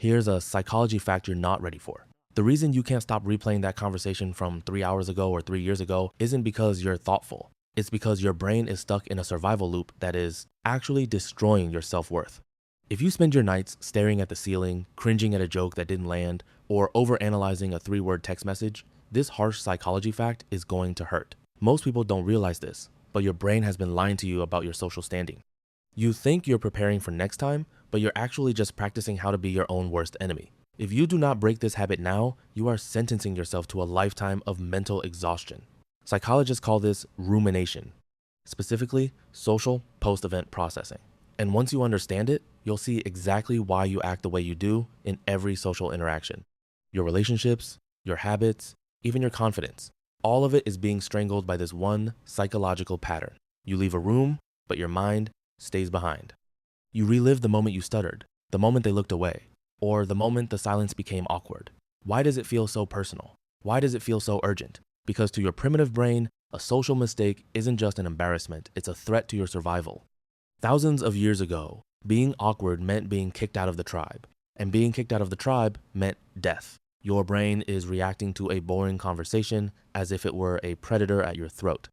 Here's a psychology fact you're not ready for. The reason you can't stop replaying that conversation from 3 hours ago or 3 years ago isn't because you're thoughtful. It's because your brain is stuck in a survival loop that is actually destroying your self-worth. If you spend your nights staring at the ceiling, cringing at a joke that didn't land, or overanalyzing a 3-word text message, this harsh psychology fact is going to hurt. Most people don't realize this, but your brain has been lying to you about your social standing. You think you're preparing for next time, but you're actually just practicing how to be your own worst enemy. If you do not break this habit now, you are sentencing yourself to a lifetime of mental exhaustion. Psychologists call this rumination, specifically social post-event processing. And once you understand it, you'll see exactly why you act the way you do in every social interaction. Your relationships, your habits, even your confidence. All of it is being strangled by this one psychological pattern. You leave a room, but your mind stays behind. You relive the moment you stuttered, the moment they looked away, or the moment the silence became awkward. Why does it feel so personal? Why does it feel so urgent? Because to your primitive brain, a social mistake isn't just an embarrassment, it's a threat to your survival. Thousands of years ago, being awkward meant being kicked out of the tribe, and being kicked out of the tribe meant death. Your brain is reacting to a boring conversation as if it were a predator at your throat.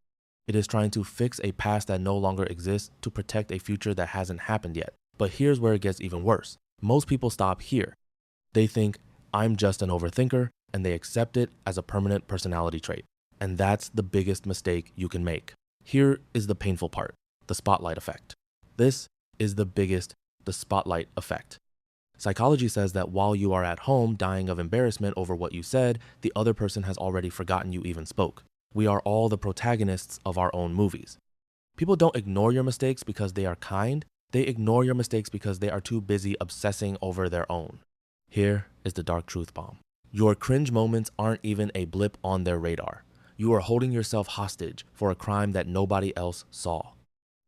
It is trying to fix a past that no longer exists to protect a future that hasn't happened yet. But here's where it gets even worse. Most people stop here. They think, I'm just an overthinker, and they accept it as a permanent personality trait. And that's the biggest mistake you can make. Here is the painful part, the spotlight effect. This is the spotlight effect. Psychology says that while you are at home dying of embarrassment over what you said, the other person has already forgotten you even spoke. We are all the protagonists of our own movies. People don't ignore your mistakes because they are kind. They ignore your mistakes because they are too busy obsessing over their own. Here is the dark truth bomb. Your cringe moments aren't even a blip on their radar. You are holding yourself hostage for a crime that nobody else saw.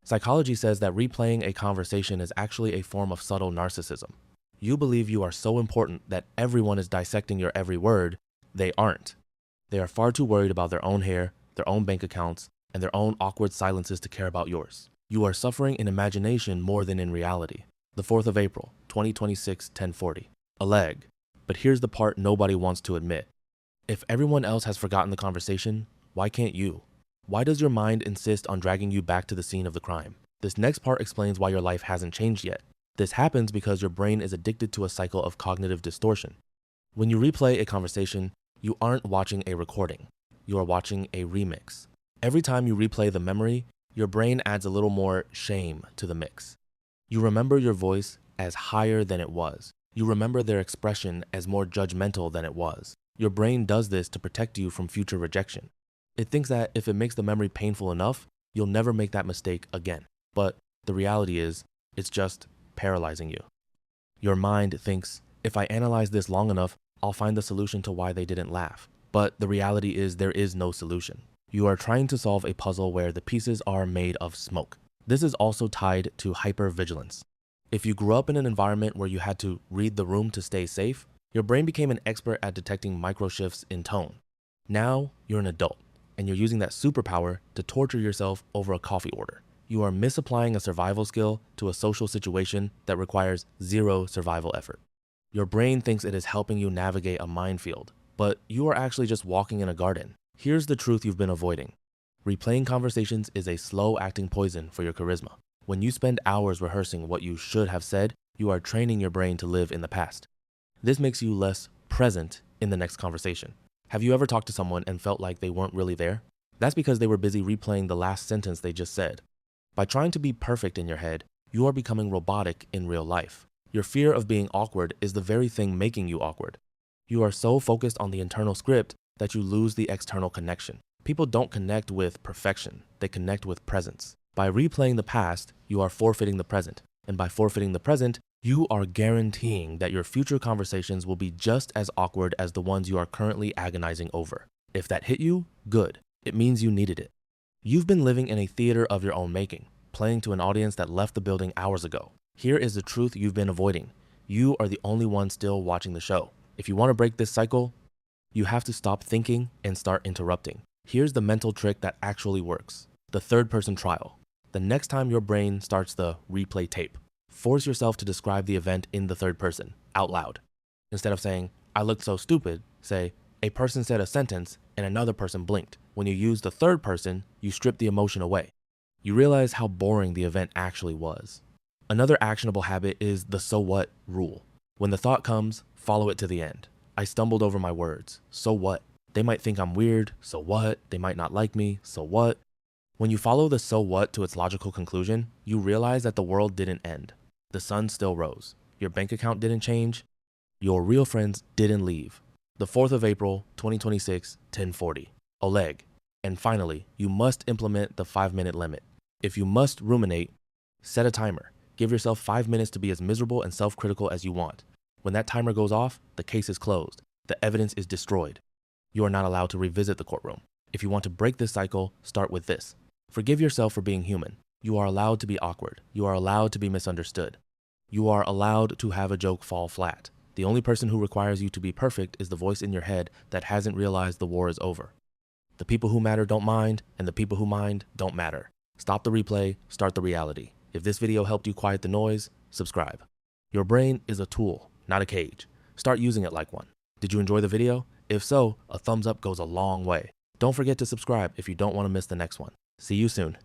Psychology says that replaying a conversation is actually a form of subtle narcissism. You believe you are so important that everyone is dissecting your every word. They aren't. They are far too worried about their own hair, their own bank accounts, and their own awkward silences to care about yours. You are suffering in imagination more than in reality. The 4th of April, 2026, 10:40. A leg. But here's the part nobody wants to admit. If everyone else has forgotten the conversation, why can't you? Why does your mind insist on dragging you back to the scene of the crime? This next part explains why your life hasn't changed yet. This happens because your brain is addicted to a cycle of cognitive distortion. When you replay a conversation, you aren't watching a recording. You are watching a remix. Every time you replay the memory, your brain adds a little more shame to the mix. You remember your voice as higher than it was. You remember their expression as more judgmental than it was. Your brain does this to protect you from future rejection. It thinks that if it makes the memory painful enough, you'll never make that mistake again. But the reality is, it's just paralyzing you. Your mind thinks, if I analyze this long enough, I'll find the solution to why they didn't laugh. But the reality is there is no solution. You are trying to solve a puzzle where the pieces are made of smoke. This is also tied to hyper-vigilance. If you grew up in an environment where you had to read the room to stay safe, your brain became an expert at detecting micro shifts in tone. Now you're an adult, and you're using that superpower to torture yourself over a coffee order. You are misapplying a survival skill to a social situation that requires zero survival effort. Your brain thinks it is helping you navigate a minefield, but you are actually just walking in a garden. Here's the truth you've been avoiding. Replaying conversations is a slow-acting poison for your charisma. When you spend hours rehearsing what you should have said, you are training your brain to live in the past. This makes you less present in the next conversation. Have you ever talked to someone and felt like they weren't really there? That's because they were busy replaying the last sentence they just said. By trying to be perfect in your head, you are becoming robotic in real life. Your fear of being awkward is the very thing making you awkward. You are so focused on the internal script that you lose the external connection. People don't connect with perfection, they connect with presence. By replaying the past, you are forfeiting the present. And by forfeiting the present, you are guaranteeing that your future conversations will be just as awkward as the ones you are currently agonizing over. If that hit you, good. It means you needed it. You've been living in a theater of your own making, playing to an audience that left the building hours ago. Here is the truth you've been avoiding. You are the only one still watching the show. If you want to break this cycle, you have to stop thinking and start interrupting. Here's the mental trick that actually works. The third-person trial. The next time your brain starts the replay tape, force yourself to describe the event in the third person, out loud. Instead of saying, I looked so stupid, say, a person said a sentence and another person blinked. When you use the third person, you strip the emotion away. You realize how boring the event actually was. Another actionable habit is the so what rule. When the thought comes, follow it to the end. I stumbled over my words. So what? They might think I'm weird. So what? They might not like me. So what? When you follow the so what to its logical conclusion, you realize that the world didn't end. The sun still rose. Your bank account didn't change. Your real friends didn't leave. The 4th of April, 2026, 10:40. Oleg. And finally, you must implement the 5-minute limit. If you must ruminate, set a timer. Give yourself 5 minutes to be as miserable and self-critical as you want. When that timer goes off, the case is closed. The evidence is destroyed. You are not allowed to revisit the courtroom. If you want to break this cycle, start with this. Forgive yourself for being human. You are allowed to be awkward. You are allowed to be misunderstood. You are allowed to have a joke fall flat. The only person who requires you to be perfect is the voice in your head that hasn't realized the war is over. The people who matter don't mind, and the people who mind don't matter. Stop the replay, start the reality. If this video helped you quiet the noise, subscribe. Your brain is a tool, not a cage. Start using it like one. Did you enjoy the video? If so, a thumbs up goes a long way. Don't forget to subscribe if you don't want to miss the next one. See you soon.